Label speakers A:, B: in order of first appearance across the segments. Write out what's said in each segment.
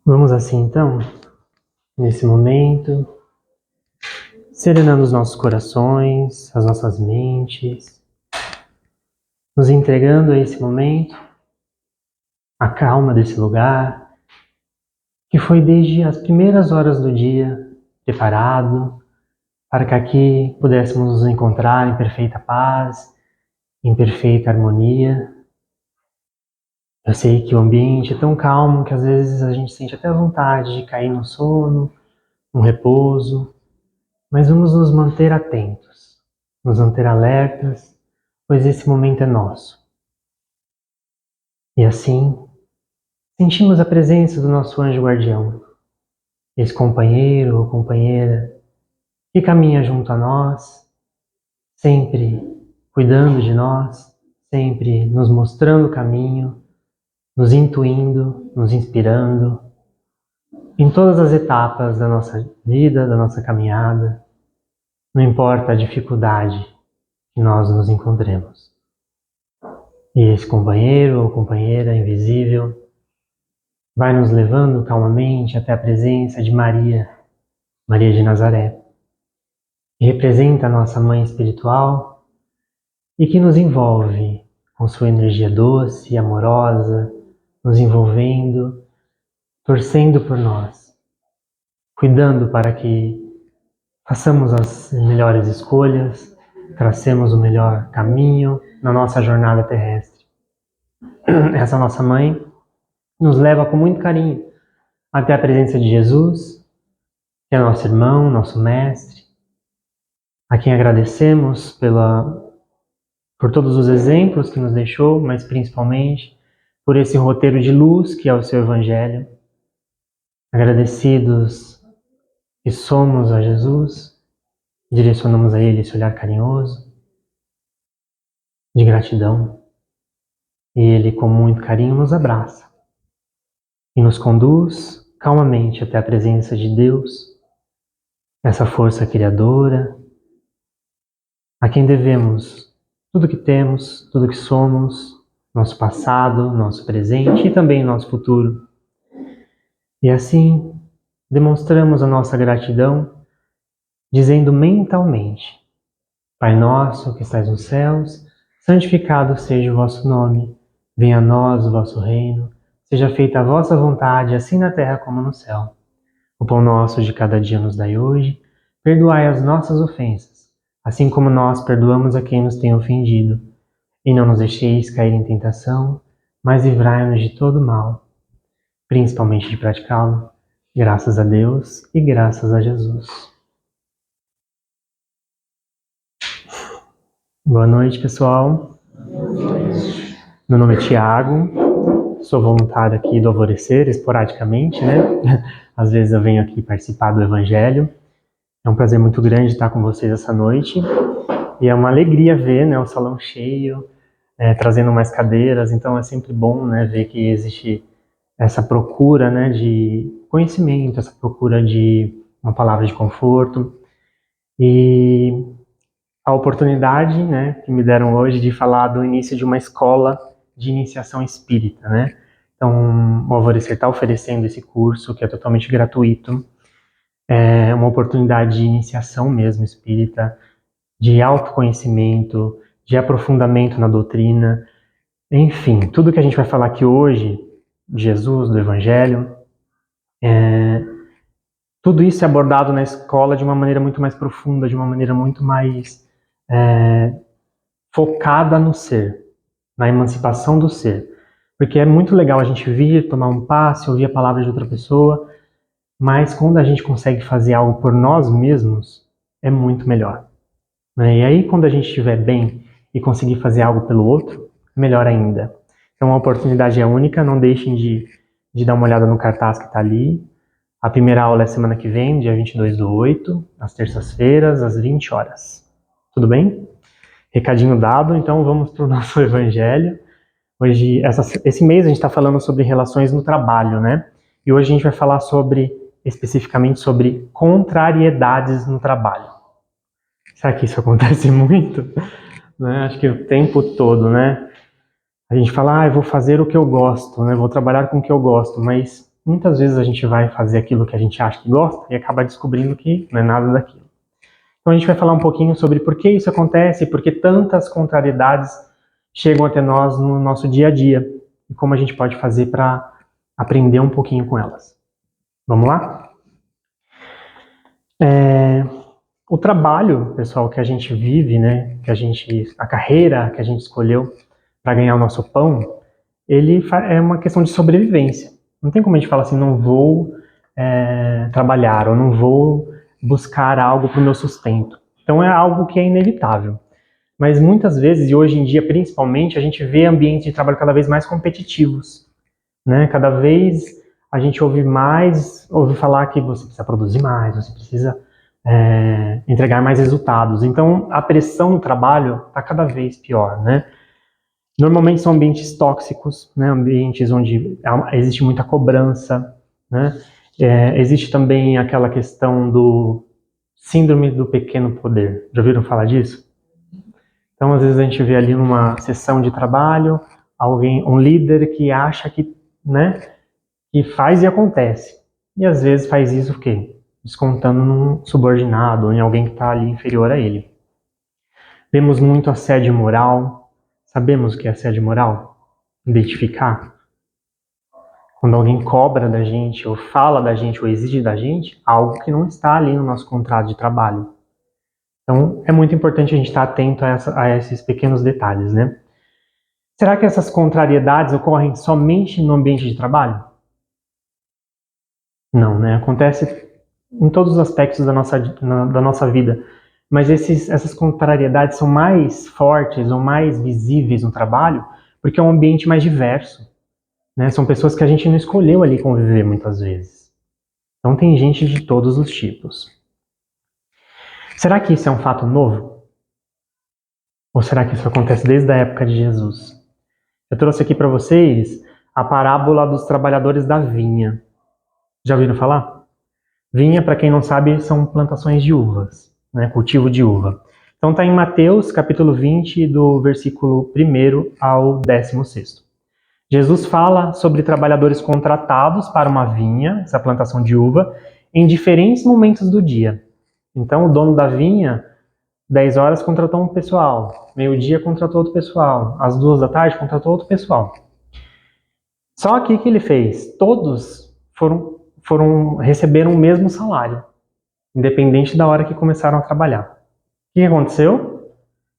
A: Vamos assim então, nesse momento, serenando os nossos corações, as nossas mentes, nos entregando a esse momento, a calma desse lugar, que foi desde as primeiras horas do dia preparado para que aqui pudéssemos nos encontrar em perfeita paz, em perfeita harmonia. Eu sei que o ambiente é tão calmo que às vezes a gente sente até vontade de cair no sono, no repouso, mas vamos nos manter atentos, nos manter alertas, pois esse momento é nosso. E assim, sentimos a presença do nosso anjo guardião, esse companheiro ou companheira que caminha junto a nós, sempre cuidando de nós, sempre nos mostrando o caminho, nos intuindo, nos inspirando, em todas as etapas da nossa vida, da nossa caminhada, não importa a dificuldade que nós nos encontremos. E esse companheiro ou companheira invisível vai nos levando calmamente até a presença de Maria, Maria de Nazaré, que representa a nossa mãe espiritual e que nos envolve com sua energia doce e amorosa, nos envolvendo, torcendo por nós, cuidando para que façamos as melhores escolhas, tracemos o melhor caminho na nossa jornada terrestre. Essa nossa mãe nos leva com muito carinho até a presença de Jesus, que é nosso irmão, nosso mestre, a quem agradecemos por todos os exemplos que nos deixou, mas principalmente por esse roteiro de luz que é o seu Evangelho. Agradecidos que somos a Jesus, direcionamos a Ele esse olhar carinhoso, de gratidão, e Ele com muito carinho nos abraça e nos conduz calmamente até a presença de Deus, essa força criadora, a quem devemos tudo que temos, tudo que somos, nosso passado, nosso presente e também nosso futuro. E assim, demonstramos a nossa gratidão dizendo mentalmente: Pai nosso que estais nos céus, santificado seja o vosso nome. Venha a nós o vosso reino. Seja feita a vossa vontade, assim na terra como no céu. O pão nosso de cada dia nos dai hoje. Perdoai as nossas ofensas, assim como nós perdoamos a quem nos tem ofendido. E não nos deixeis cair em tentação, mas livrai-nos de todo mal, principalmente de praticá-lo. Graças a Deus e graças a Jesus. Boa noite, pessoal. Meu nome é Tiago, sou voluntário aqui do Alvorecer, esporadicamente, né? Às vezes eu venho aqui participar do Evangelho. É um prazer muito grande estar com vocês essa noite. E é uma alegria ver, né, o salão cheio, trazendo mais cadeiras. Então é sempre bom, né, ver que existe essa procura, né, de conhecimento, essa procura de uma palavra de conforto. E a oportunidade, né, que me deram hoje de falar do início de uma escola de iniciação espírita, né? Então, o Alvorecer está oferecendo esse curso que é totalmente gratuito. É uma oportunidade de iniciação mesmo espírita, de autoconhecimento, de aprofundamento na doutrina. Enfim, tudo que a gente vai falar aqui hoje, de Jesus, do Evangelho, tudo isso é abordado na escola de uma maneira muito mais profunda, de uma maneira muito mais focada no ser, na emancipação do ser. Porque é muito legal a gente vir, tomar um passe, ouvir a palavra de outra pessoa, mas quando a gente consegue fazer algo por nós mesmos, é muito melhor. E aí, quando a gente estiver bem e conseguir fazer algo pelo outro, melhor ainda. Então, a oportunidade é única, não deixem de dar uma olhada no cartaz que está ali. A primeira aula é semana que vem, dia 22/8, às terças-feiras, às 20 horas. Tudo bem? Recadinho dado, então vamos para o nosso Evangelho. Hoje, esse mês a gente está falando sobre relações no trabalho, né? E hoje a gente vai falar especificamente sobre contrariedades no trabalho. Será que isso acontece muito? Né? Acho que o tempo todo, né? A gente fala, eu vou fazer o que eu gosto, né? Vou trabalhar com o que eu gosto, mas muitas vezes a gente vai fazer aquilo que a gente acha que gosta e acaba descobrindo que não é nada daquilo. Então a gente vai falar um pouquinho sobre por que isso acontece, por que tantas contrariedades chegam até nós no nosso dia a dia e como a gente pode fazer para aprender um pouquinho com elas. Vamos lá? O trabalho, pessoal, que a gente vive, né, a carreira que a gente escolheu para ganhar o nosso pão, ele é uma questão de sobrevivência. Não tem como a gente falar assim, não vou trabalhar ou não vou buscar algo para o meu sustento. Então é algo que é inevitável. Mas muitas vezes, e hoje em dia principalmente, a gente vê ambientes de trabalho cada vez mais competitivos, né? Cada vez a gente ouve falar que você precisa produzir mais, você precisa entregar mais resultados. Então a pressão no trabalho está cada vez pior, né? Normalmente são ambientes tóxicos, né? Ambientes onde existe muita cobrança, né? Existe também aquela questão do síndrome do pequeno poder. Já ouviram falar disso? Então, às vezes a gente vê ali numa sessão de trabalho, um líder que acha que, né, que faz e acontece. E às vezes faz isso o quê? Descontando num subordinado, ou em alguém que está ali inferior a ele. Vemos muito assédio moral. Sabemos o que é assédio moral? Identificar. Quando alguém cobra da gente, ou fala da gente, ou exige da gente, algo que não está ali no nosso contrato de trabalho. Então, é muito importante a gente estar atento a esses pequenos detalhes, né? Será que essas contrariedades ocorrem somente no ambiente de trabalho? Não, né? Acontece em todos os aspectos da nossa vida. Mas essas contrariedades são mais fortes ou mais visíveis no trabalho porque é um ambiente mais diverso, né? São pessoas que a gente não escolheu ali conviver muitas vezes. Então tem gente de todos os tipos. Será que isso é um fato novo? Ou será que isso acontece desde a época de Jesus? Eu trouxe aqui para vocês a parábola dos trabalhadores da vinha. Já ouviram falar? Vinha, para quem não sabe, são plantações de uvas, né? Cultivo de uva. Então está em Mateus, capítulo 20, do versículo 1 ao 16º. Jesus fala sobre trabalhadores contratados para uma vinha, essa plantação de uva, em diferentes momentos do dia. Então o dono da vinha, 10 horas contratou um pessoal, meio-dia contratou outro pessoal, às 2 da tarde contratou outro pessoal. Só que o que ele fez? Todos receberam o mesmo salário, independente da hora que começaram a trabalhar. O que aconteceu?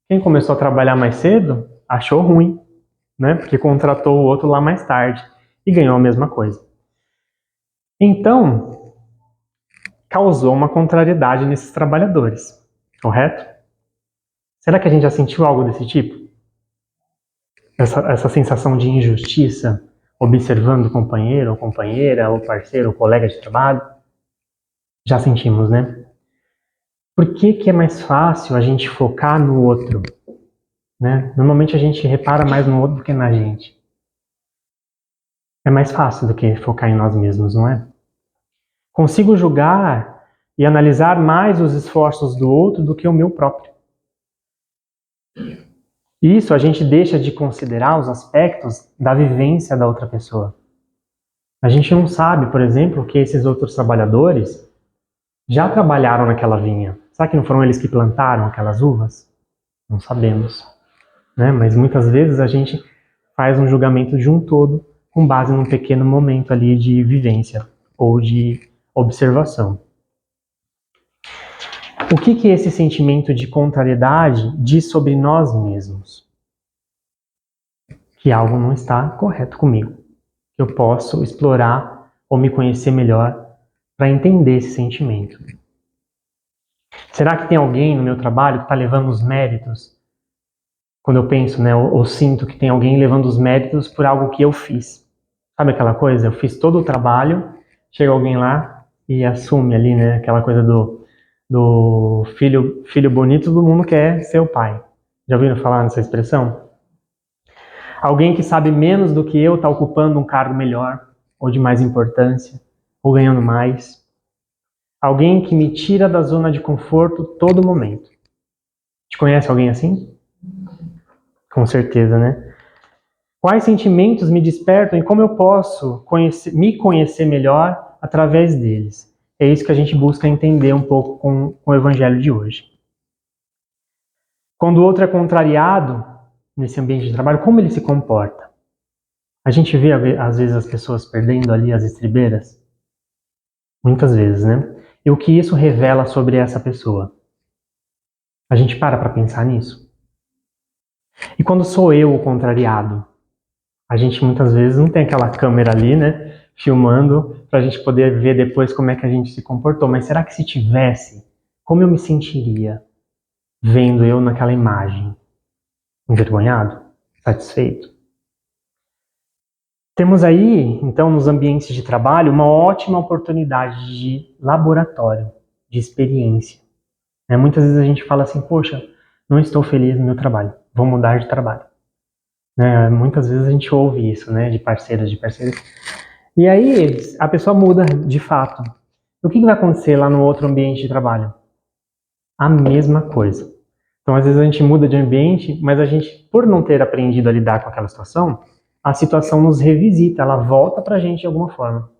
A: Quem começou a trabalhar mais cedo achou ruim, né? Porque contratou o outro lá mais tarde e ganhou a mesma coisa. Então, causou uma contrariedade nesses trabalhadores, correto? Será que a gente já sentiu algo desse tipo? Essa sensação de injustiça, observando o companheiro, ou companheira, ou parceiro, ou colega de trabalho? Já sentimos, né? Por que é mais fácil a gente focar no outro? Né? Normalmente a gente repara mais no outro do que na gente. É mais fácil do que focar em nós mesmos, não é? Consigo julgar e analisar mais os esforços do outro do que o meu próprio. Isso a gente deixa de considerar os aspectos da vivência da outra pessoa. A gente não sabe, por exemplo, que esses outros trabalhadores já trabalharam naquela vinha. Será que não foram eles que plantaram aquelas uvas? Não sabemos, né? Mas muitas vezes a gente faz um julgamento de um todo com base num pequeno momento ali de vivência ou de observação. O que esse sentimento de contrariedade diz sobre nós mesmos? Que algo não está correto comigo. Que eu posso explorar ou me conhecer melhor para entender esse sentimento. Será que tem alguém no meu trabalho que está levando os méritos? Quando eu penso, né, ou sinto que tem alguém levando os méritos por algo que eu fiz. Sabe aquela coisa? Eu fiz todo o trabalho, chega alguém lá e assume ali, né, aquela coisa do filho bonito, todo mundo quer ser o pai. Já ouviram falar nessa expressão? Alguém que sabe menos do que eu está ocupando um cargo melhor, ou de mais importância, ou ganhando mais. Alguém que me tira da zona de conforto todo momento. Te conhece alguém assim? Com certeza, né? Quais sentimentos me despertam e como eu posso me conhecer melhor através deles? É isso que a gente busca entender um pouco com o Evangelho de hoje. Quando o outro é contrariado nesse ambiente de trabalho, como ele se comporta? A gente vê, às vezes, as pessoas perdendo ali as estribeiras. Muitas vezes, né? E o que isso revela sobre essa pessoa? A gente para pensar nisso. E quando sou eu o contrariado? A gente muitas vezes não tem aquela câmera ali, né? Filmando, para a gente poder ver depois como é que a gente se comportou. Mas será que se tivesse, como eu me sentiria vendo eu naquela imagem? Envergonhado? Satisfeito? Temos aí, então, nos ambientes de trabalho, uma ótima oportunidade de laboratório, de experiência. Muitas vezes a gente fala assim, poxa, não estou feliz no meu trabalho, vou mudar de trabalho. Muitas vezes a gente ouve isso, né, de parceiros, de parceiras. E aí a pessoa muda de fato. O que vai acontecer lá no outro ambiente de trabalho? A mesma coisa. Então, às vezes a gente muda de ambiente, mas a gente, por não ter aprendido a lidar com aquela situação, a situação nos revisita, ela volta pra gente de alguma forma.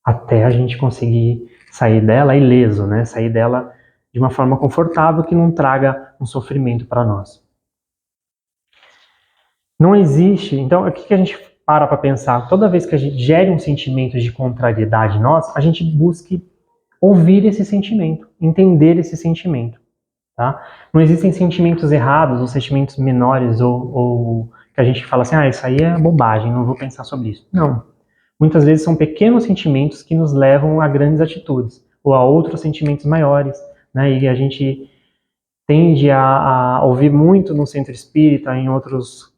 A: Até a gente conseguir sair dela ileso, né? Sair dela de uma forma confortável que não traga um sofrimento para nós. Não existe, então, o que a gente para pensar? Toda vez que a gente gere um sentimento de contrariedade em nós, a gente busque ouvir esse sentimento, entender esse sentimento. Tá? Não existem sentimentos errados ou sentimentos menores ou que a gente fala assim, isso aí é bobagem, não vou pensar sobre isso. Não. Muitas vezes são pequenos sentimentos que nos levam a grandes atitudes ou a outros sentimentos maiores, né? E a gente tende a ouvir muito no centro espírita, em outros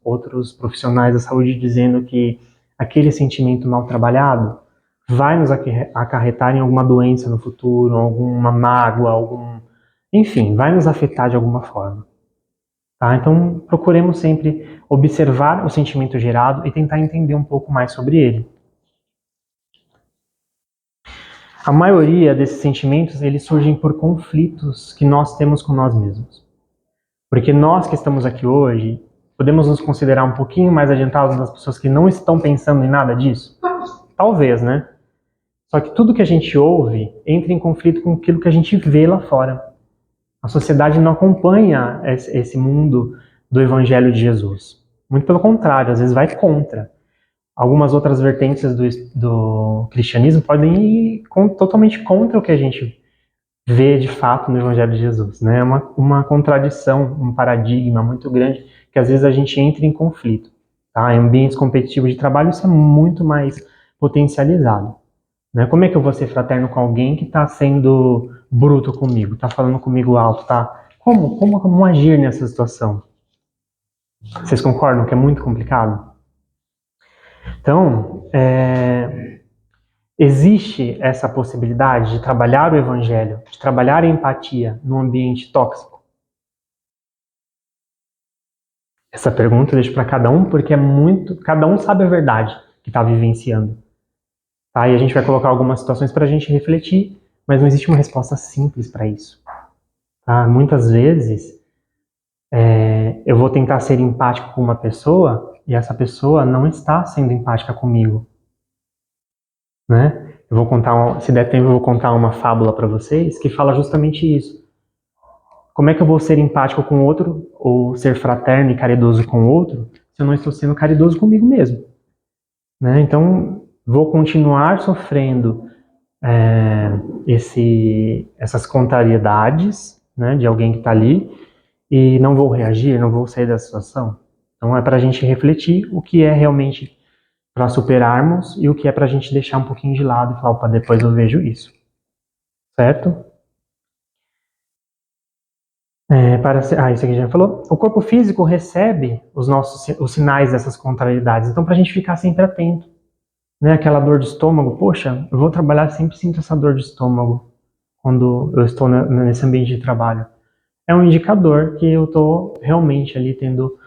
A: profissionais da saúde, dizendo que aquele sentimento mal trabalhado vai nos acarretar em alguma doença no futuro, alguma mágoa, enfim, vai nos afetar de alguma forma. Tá? Então, procuremos sempre observar o sentimento gerado e tentar entender um pouco mais sobre ele. A maioria desses sentimentos, eles surgem por conflitos que nós temos com nós mesmos. Porque nós que estamos aqui hoje, podemos nos considerar um pouquinho mais adiantados das pessoas que não estão pensando em nada disso? Talvez, né? Só que tudo que a gente ouve entra em conflito com aquilo que a gente vê lá fora. A sociedade não acompanha esse mundo do Evangelho de Jesus. Muito pelo contrário, às vezes vai contra. Algumas outras vertentes do cristianismo podem ir totalmente contra o que a gente vê de fato no Evangelho de Jesus. É uma contradição, um paradigma muito grande que às vezes a gente entra em conflito. Tá? Em ambientes competitivos de trabalho isso é muito mais potencializado. Como é que eu vou ser fraterno com alguém que está sendo bruto comigo, está falando comigo alto, tá? Como agir nessa situação? Vocês concordam que é muito complicado? Então, existe essa possibilidade de trabalhar o evangelho, de trabalhar a empatia num ambiente tóxico? Essa pergunta eu deixo para cada um, porque cada um sabe a verdade que está vivenciando. Tá? E a gente vai colocar algumas situações para a gente refletir, mas não existe uma resposta simples para isso. Tá? Muitas vezes, eu vou tentar ser empático com uma pessoa e essa pessoa não está sendo empática comigo. Né? Eu vou contar, se der tempo, eu vou contar uma fábula para vocês que fala justamente isso. Como é que eu vou ser empático com o outro ou ser fraterno e caridoso com o outro se eu não estou sendo caridoso comigo mesmo? Né? Então, vou continuar sofrendo essas contrariedades, né, de alguém que está ali e não vou reagir, não vou sair da situação. Então, é para a gente refletir o que é realmente para superarmos e o que é para a gente deixar um pouquinho de lado e falar, opa, depois eu vejo isso. Certo? Isso aqui já falou. O corpo físico recebe os sinais dessas contrariedades. Então, para a gente ficar sempre atento. Aquela dor de estômago, poxa, eu vou trabalhar, sempre sinto essa dor de estômago quando eu estou nesse ambiente de trabalho. É um indicador que eu estou realmente ali tendo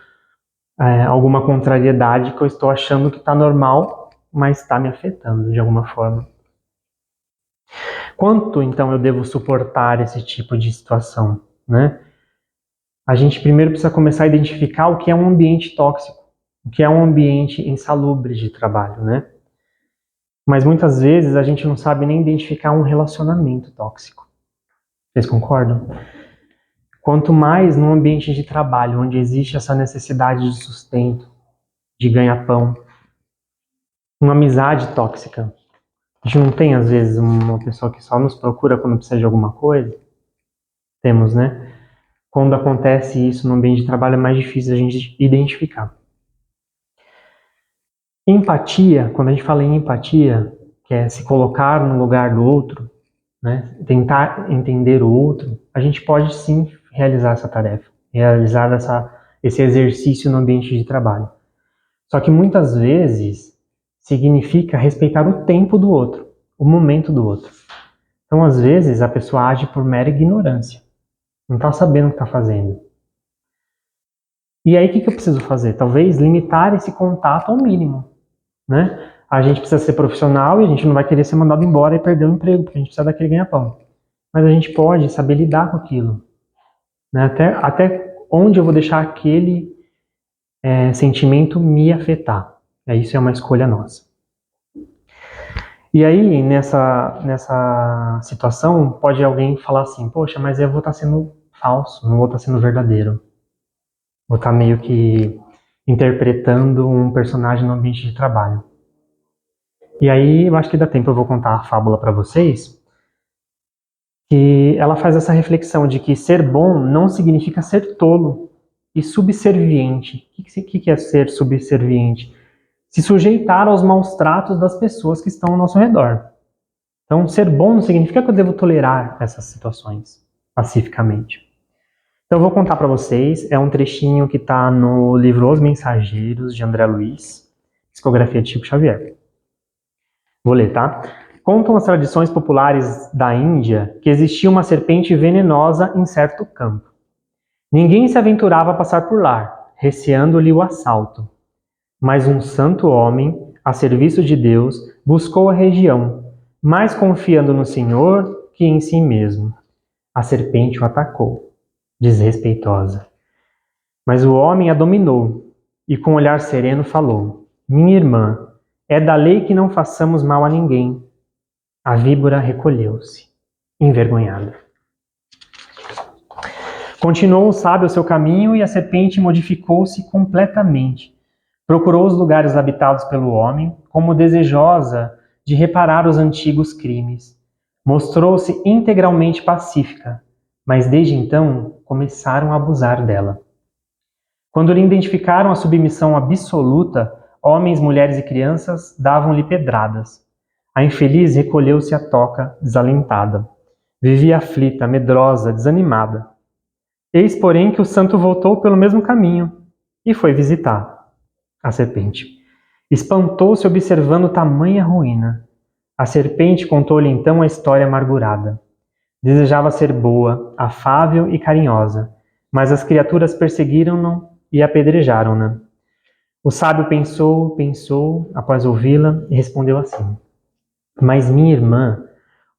A: alguma contrariedade que eu estou achando que está normal, mas está me afetando de alguma forma. Quanto, então, eu devo suportar esse tipo de situação, né? A gente primeiro precisa começar a identificar o que é um ambiente tóxico. o que é um ambiente insalubre de trabalho, né? Mas muitas vezes a gente não sabe nem identificar um relacionamento tóxico. Vocês concordam? Quanto mais num ambiente de trabalho, onde existe essa necessidade de sustento, de ganha-pão, uma amizade tóxica. A gente não tem, às vezes, uma pessoa que só nos procura quando precisa de alguma coisa? Temos, né? Quando acontece isso no ambiente de trabalho é mais difícil a gente identificar. Empatia, quando a gente fala em empatia, que é se colocar no lugar do outro, né? Tentar entender o outro, a gente pode sim realizar essa tarefa, realizar esse exercício no ambiente de trabalho. Só que muitas vezes significa respeitar o tempo do outro, o momento do outro. Então, às vezes, a pessoa age por mera ignorância, não está sabendo o que está fazendo. E aí, o que eu preciso fazer? Talvez limitar esse contato ao mínimo, né? A gente precisa ser profissional e a gente não vai querer ser mandado embora e perder o emprego, porque a gente precisa daquele ganha-pão. Mas a gente pode saber lidar com aquilo, né? Até onde eu vou deixar aquele sentimento me afetar. Isso é uma escolha nossa. E aí, nessa situação, pode alguém falar assim, poxa, mas eu vou estar sendo falso, não vou estar sendo verdadeiro. Vou estar meio que interpretando um personagem no ambiente de trabalho. E aí, eu acho que dá tempo, eu vou contar a fábula para vocês, que ela faz essa reflexão de que ser bom não significa ser tolo e subserviente. O que é ser subserviente? Se sujeitar aos maus tratos das pessoas que estão ao nosso redor. Então, ser bom não significa que eu devo tolerar essas situações pacificamente. Então, eu vou contar para vocês, é um trechinho que está no livro Os Mensageiros, de André Luiz, psicografia de Chico Xavier. Vou ler, tá? Contam as tradições populares da Índia que existia uma serpente venenosa em certo campo. Ninguém se aventurava a passar por lá, receando-lhe o assalto. Mas um santo homem, a serviço de Deus, buscou a região, mais confiando no Senhor que em si mesmo. A serpente o atacou, desrespeitosa. Mas o homem a dominou e com um olhar sereno falou: Minha irmã, é da lei que não façamos mal a ninguém. A víbora recolheu-se, envergonhada. Continuou o sábio o seu caminho e a serpente modificou-se completamente. Procurou os lugares habitados pelo homem, como desejosa de reparar os antigos crimes. Mostrou-se integralmente pacífica, mas desde então começaram a abusar dela. Quando lhe identificaram a submissão absoluta, homens, mulheres e crianças davam-lhe pedradas. A infeliz recolheu-se à toca, desalentada. Vivia aflita, medrosa, desanimada. Eis, porém, que o santo voltou pelo mesmo caminho e foi visitar a serpente. Espantou-se observando tamanha ruína. A serpente contou-lhe então a história amargurada. Desejava ser boa, afável e carinhosa, mas as criaturas perseguiram-no e apedrejaram-na. O sábio pensou, após ouvi-la, e respondeu assim: Mas minha irmã,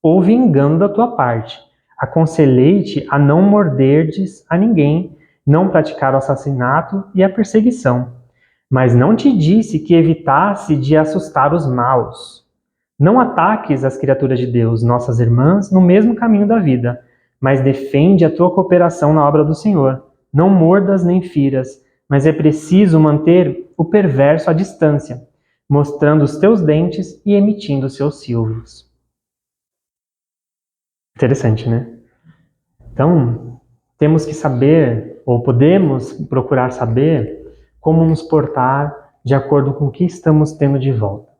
A: houve engano da tua parte. Aconselhei-te a não morderdes a ninguém, não praticar o assassinato e a perseguição. Mas não te disse que evitasse de assustar os maus. Não ataques as criaturas de Deus, nossas irmãs, no mesmo caminho da vida, mas defende a tua cooperação na obra do Senhor. Não mordas nem firas, mas é preciso manter o perverso à distância, mostrando os teus dentes e emitindo seus silvos. Interessante, né? Então, temos que saber, ou podemos procurar saber, como nos portar de acordo com o que estamos tendo de volta.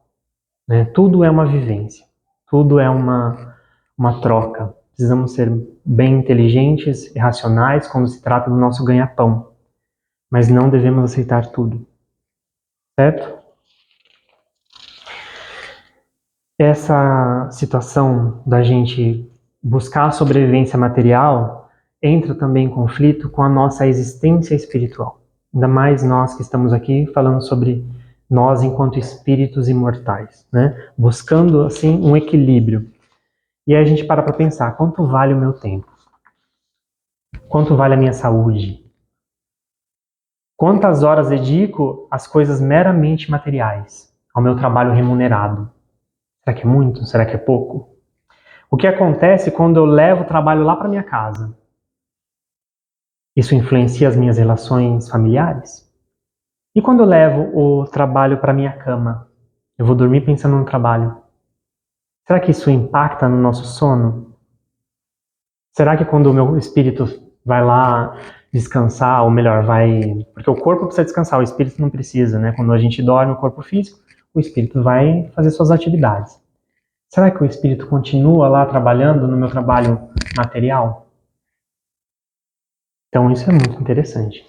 A: Né? Tudo é uma vivência, tudo é uma troca. Precisamos ser bem inteligentes e racionais quando se trata do nosso ganha-pão, mas não devemos aceitar tudo, certo? Essa situação da gente buscar a sobrevivência material entra também em conflito com a nossa existência espiritual. Ainda mais nós que estamos aqui falando sobre nós enquanto espíritos imortais, né? Buscando assim um equilíbrio. E aí a gente para pensar, quanto vale o meu tempo? Quanto vale a minha saúde? Quantas horas dedico às coisas meramente materiais, ao meu trabalho remunerado? Será que é muito? Será que é pouco? O que acontece quando eu levo o trabalho lá para minha casa? Isso influencia as minhas relações familiares? E quando eu levo o trabalho para minha cama? Eu vou dormir pensando no trabalho. Será que isso impacta no nosso sono? Será que quando o meu espírito vai lá descansar, ou melhor, vai... Porque o corpo precisa descansar, o espírito não precisa, né? Quando a gente dorme, o corpo físico, o espírito vai fazer suas atividades. Será que o espírito continua lá trabalhando no meu trabalho material? Então isso é muito interessante.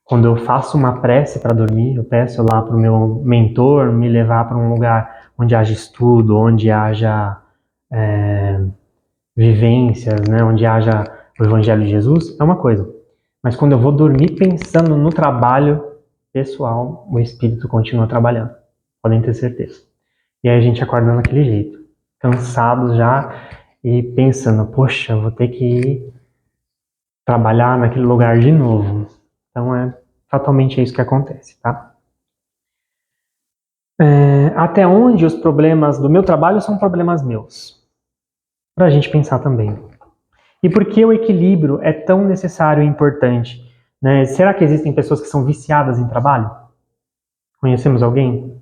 A: Quando eu faço uma prece para dormir, eu peço lá para o meu mentor me levar para um lugar onde haja estudo, onde haja vivências, né, onde haja o Evangelho de Jesus, é uma coisa. Mas quando eu vou dormir pensando no trabalho pessoal, o espírito continua trabalhando. Podem ter certeza. E aí a gente acorda daquele jeito, cansado já e pensando, poxa, vou ter que ir trabalhar naquele lugar de novo. Então fatalmente é isso que acontece, tá? Até onde os problemas do meu trabalho são problemas meus? Para a gente pensar também. E por que o equilíbrio é tão necessário e importante? Né? Será que existem pessoas que são viciadas em trabalho? Conhecemos alguém?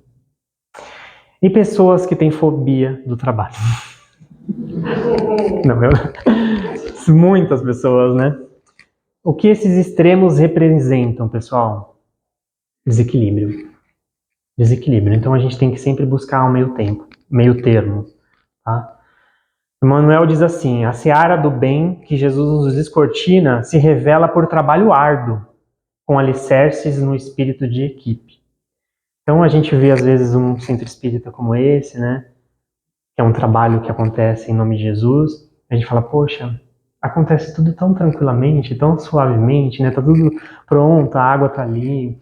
A: E pessoas que têm fobia do trabalho? Não, muitas pessoas, né? O que esses extremos representam, pessoal? Desequilíbrio. Desequilíbrio. Então a gente tem que sempre buscar um meio termo, tá? Emmanuel diz assim: a seara do bem que Jesus nos descortina se revela por trabalho árduo, com alicerces no espírito de equipe. Então a gente vê às vezes um centro espírita como esse, né? Que é um trabalho que acontece em nome de Jesus. A gente fala, poxa, acontece tudo tão tranquilamente, tão suavemente, né? Tá tudo pronto, a água tá ali,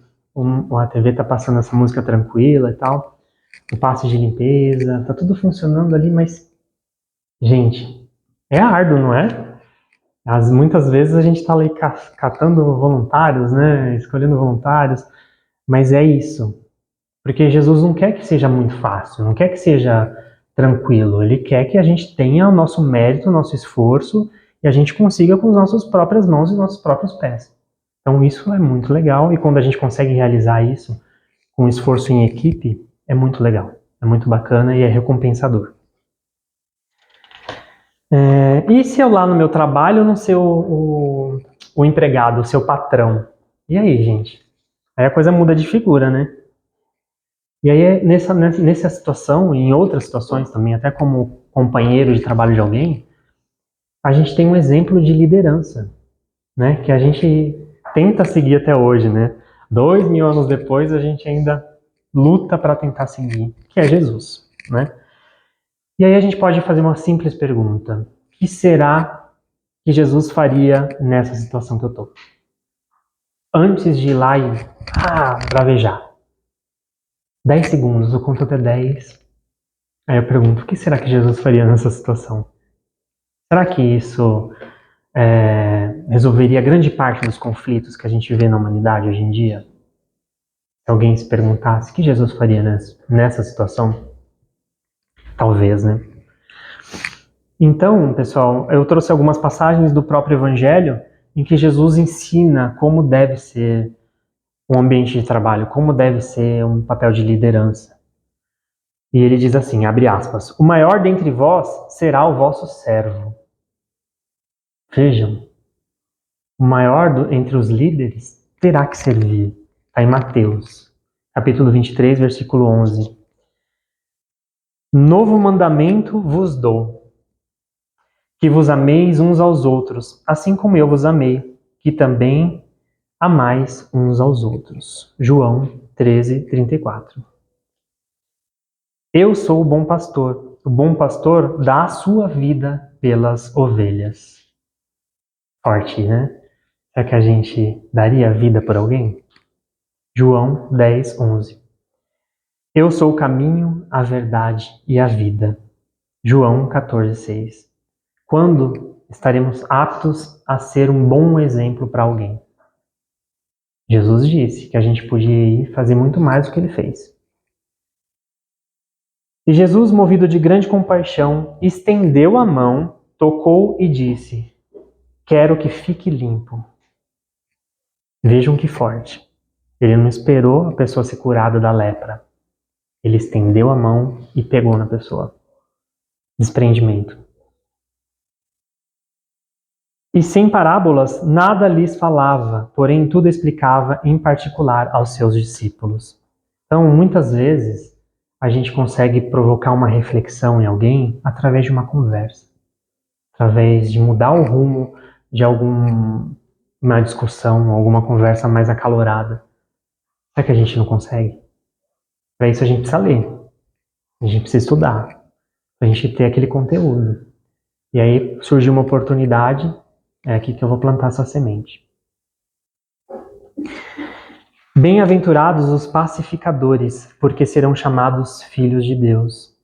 A: a TV tá passando essa música tranquila e tal, o passe de limpeza, tá tudo funcionando ali, mas, gente, é árduo, não é? Muitas vezes a gente está ali catando voluntários, né? Escolhendo voluntários, mas é isso. Porque Jesus não quer que seja muito fácil, não quer que seja tranquilo. Ele quer que a gente tenha o nosso mérito, o nosso esforço e a gente consiga com as nossas próprias mãos e nossos próprios pés. Então isso é muito legal e quando a gente consegue realizar isso com esforço em equipe, é muito legal, é muito bacana e é recompensador. E se eu lá no meu trabalho não ser o empregado, o seu patrão? E aí, gente? Aí a coisa muda de figura, né? E aí, nessa situação, e em outras situações também, até como companheiro de trabalho de alguém, a gente tem um exemplo de liderança, né? Que a gente tenta seguir até hoje, né? 2000 anos depois, a gente ainda luta para tentar seguir, que é Jesus, né? E aí a gente pode fazer uma simples pergunta: o que será que Jesus faria nessa situação que eu estou? Antes de ir lá e bravejar. 10 segundos, eu conto até 10. Aí eu pergunto, o que será que Jesus faria nessa situação? Será que isso resolveria grande parte dos conflitos que a gente vê na humanidade hoje em dia? Se alguém se perguntasse, o que Jesus faria nessa situação? Talvez, né? Então, pessoal, eu trouxe algumas passagens do próprio Evangelho em que Jesus ensina como deve ser um ambiente de trabalho, como deve ser um papel de liderança. E ele diz assim, abre aspas, o maior dentre vós será o vosso servo. Vejam, o maior entre os líderes terá que servir. Está em Mateus, capítulo 23, versículo 11. Novo mandamento vos dou, que vos ameis uns aos outros, assim como eu vos amei, que também amais uns aos outros. João 13, 34. Eu sou o bom pastor dá a sua vida pelas ovelhas. Forte, né? Será que a gente daria a vida por alguém? João 10, 11. Eu sou o caminho, a verdade e a vida. João 14, 6. Quando estaremos aptos a ser um bom exemplo para alguém? Jesus disse que a gente podia ir fazer muito mais do que ele fez. E Jesus, movido de grande compaixão, estendeu a mão, tocou e disse: quero que fique limpo. Vejam que forte. Ele não esperou a pessoa ser curada da lepra. Ele estendeu a mão e pegou na pessoa. Desprendimento. E sem parábolas, nada lhes falava, porém tudo explicava em particular aos seus discípulos. Então, muitas vezes, a gente consegue provocar uma reflexão em alguém através de uma conversa. Através de mudar o rumo de alguma discussão, alguma conversa mais acalorada. Será que a gente não consegue? Para isso a gente precisa ler. A gente precisa estudar. Para a gente ter aquele conteúdo. E aí surgiu uma oportunidade, é aqui que eu vou plantar essa semente. Bem-aventurados os pacificadores, porque serão chamados filhos de Deus.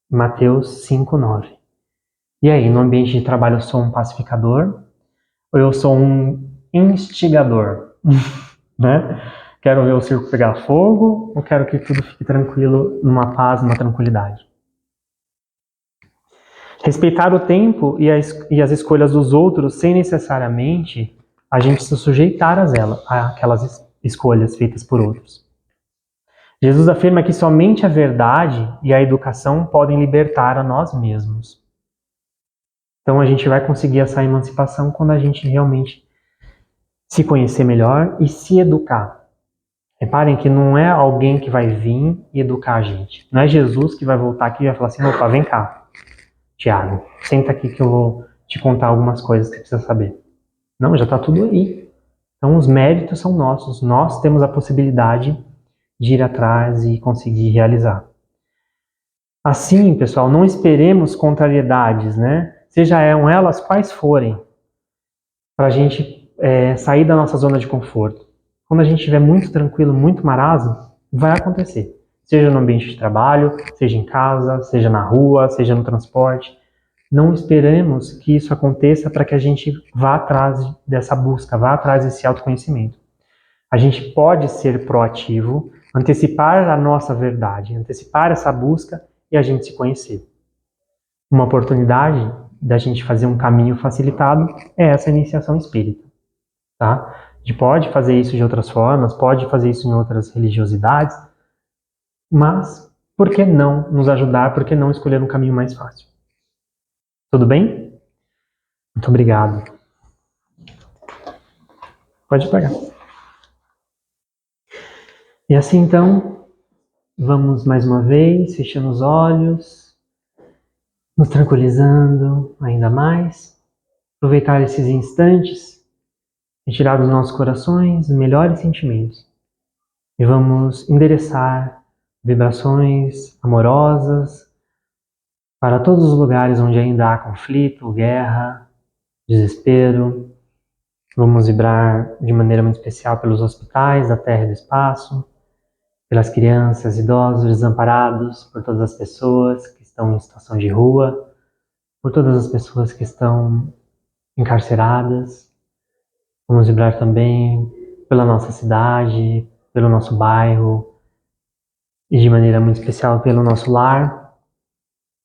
A: Mateus 5:9. E aí, no ambiente de trabalho eu sou um pacificador ou eu sou um instigador? Né? Quero ver o circo pegar fogo ou quero que tudo fique tranquilo, numa paz, numa tranquilidade? Respeitar o tempo e as escolhas dos outros sem necessariamente a gente se sujeitar àquelas escolhas feitas por outros. Jesus afirma que somente a verdade e a educação podem libertar a nós mesmos. Então a gente vai conseguir essa emancipação quando a gente realmente se conhecer melhor e se educar. Reparem que não é alguém que vai vir e educar a gente. Não é Jesus que vai voltar aqui e vai falar assim: opa, vem cá, Tiago, senta aqui que eu vou te contar algumas coisas que você precisa saber. Não, já está tudo aí. Então os méritos são nossos. Nós temos a possibilidade de ir atrás e conseguir realizar. Assim, pessoal, não esperemos contrariedades, né? Sejam elas quais forem, para a gente sair da nossa zona de conforto. Quando a gente estiver muito tranquilo, muito marasmo, vai acontecer. Seja no ambiente de trabalho, seja em casa, seja na rua, seja no transporte. Não esperemos que isso aconteça para que a gente vá atrás dessa busca, vá atrás desse autoconhecimento. A gente pode ser proativo, antecipar a nossa verdade, antecipar essa busca e a gente se conhecer. Uma oportunidade da gente fazer um caminho facilitado é essa iniciação espírita. Tá? A gente pode fazer isso de outras formas, pode fazer isso em outras religiosidades, mas por que não nos ajudar, por que não escolher um caminho mais fácil? Tudo bem? Muito obrigado. Pode pagar. E assim então, vamos mais uma vez, fechando os olhos, nos tranquilizando ainda mais, aproveitar esses instantes e tirar dos nossos corações os melhores sentimentos. E vamos endereçar vibrações amorosas para todos os lugares onde ainda há conflito, guerra, desespero. Vamos vibrar de maneira muito especial pelos hospitais da Terra e do Espaço, pelas crianças, idosos, desamparados, por todas as pessoas que estão em situação de rua, por todas as pessoas que estão encarceradas. Vamos vibrar também pela nossa cidade, pelo nosso bairro e de maneira muito especial pelo nosso lar,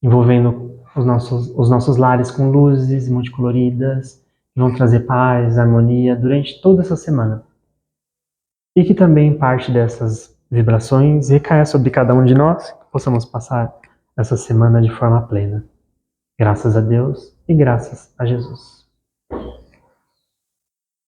A: envolvendo os nossos lares com luzes multicoloridas que vão trazer paz, harmonia durante toda essa semana. E que também parte dessas vibrações recaia sobre cada um de nós, que possamos passar essa semana de forma plena. Graças a Deus e graças a Jesus.